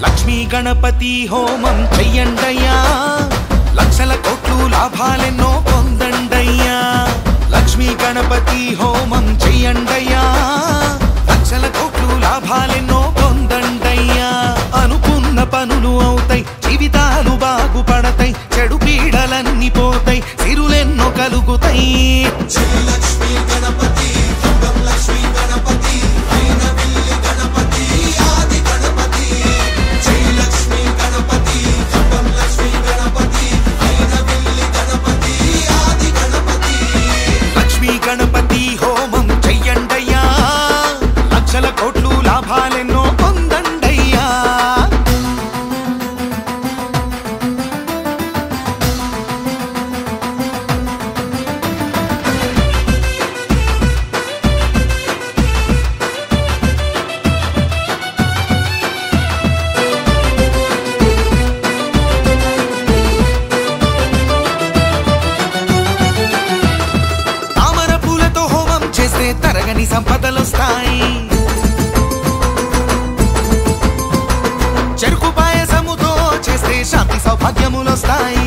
లక్ష్మీ గణపతి హోమం చెయ్యండయ్యా లక్షల కోట్లు లాభాలెన్నో పొందండయ్యా లక్ష్మీ గణపతి హోమం చెయ్యండయ్యా లక్షల కోట్లు లాభాలెన్నో పొందండయ్యా అనుకున్న పనులు అవుతాయి జీవితాలు బాగుపడతాయి చెడు పీడలన్నీ పోతాయి సిరులెన్నో కలుగుతాయి లక్ష్మీ గణపతి లక్ష్మీ గణపతి గణపతి ఆది గణపతి జై లక్ష్మీ గణపతి లక్ష్మీ గణపతి గణపతి ఆది గణపతి లక్ష్మీ గణపతి హోమం చెయ్యండయ్యా లక్షల కోట్లు లాభాలెన్నో పొందండయ్యా తామర పూలతో హోమం చేస్తే తరగని సంపదలొస్తాయి చెరుకు పాయసముతో చేస్తే శాంతి సౌభాగ్యములొస్తాయి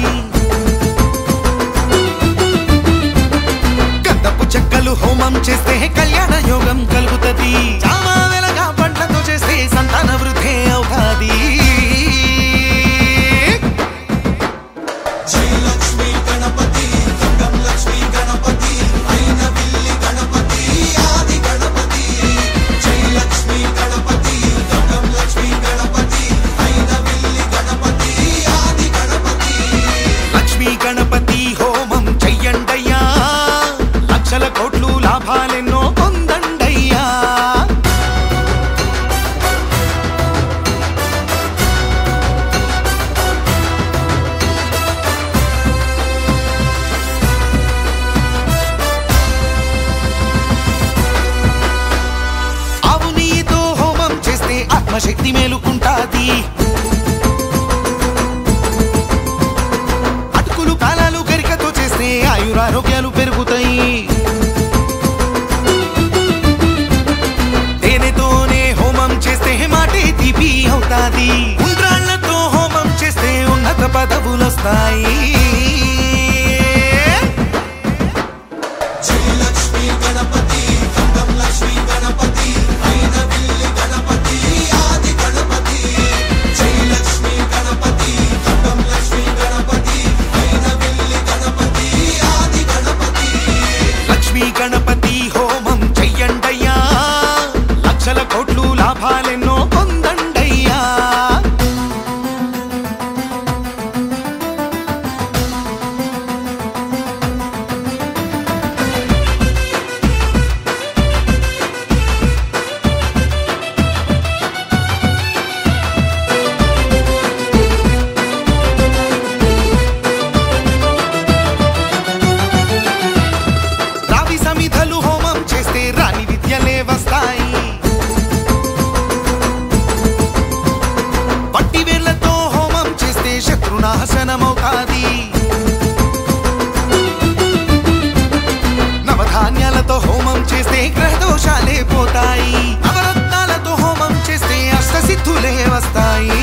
గంధపు చెక్కలు హోమం చేస్తే కళ్యాణ యోగం కలుగుతది చామా వెలగా పండ్లతో చేస్తే సంతాన వృద్ధి అవుతాది జై లక్ష్మీ గణపతి లక్ష్మీ గణపతి గణపతి ఆది గణపతి జై లక్ష్మీ గణపతి లక్ష్మీ గణపతి గణపతి ఆది గణపతి లక్ష్మీ గణపతి హోమం చెయ్యండయ్యా లక్షల కోట్లు లాభాలెన్నో పొందండయ్యా ఆవు నెయ్యితో హోమం చేస్తే ఆత్మశక్తి మేలుకుంటాది అటుకులు కాలాలు గరికతో చేస్తే ఆయురారోగ్యాలు పెరుగుతాయి తేనెతోనే హోమం చేస్తే మాటే తీపి అవుతాది ఉండ్రాళ్లతో హోమం చేస్తే ఉన్నత పదవులొస్తాయి జై లక్ష్మీ గణపతి లక్ష్మీ గణపతి గణపతి ఆది గణపతి జై లక్ష్మీ గణపతి లక్ష్మీ గణపతి గణపతి ఆది గణపతి లక్ష్మీ గణపతి హోమం చెయ్యండయ్యా లక్షల కోట్లు లాభాలెన్నో పొందండయ్యా రావి సమిధలు హోమం చేస్తే రాని విద్యలే వస్తాయి పట్టి వేళ్లతో హోమం చేస్తే శత్రునాశనమవుతాది నవధాన్యాలతో హోమం చేస్తే గ్రహదోషాలే పోతాయి నవరత్నాలతో హోమం చేస్తే అష్టసిద్ధులే వస్తాయి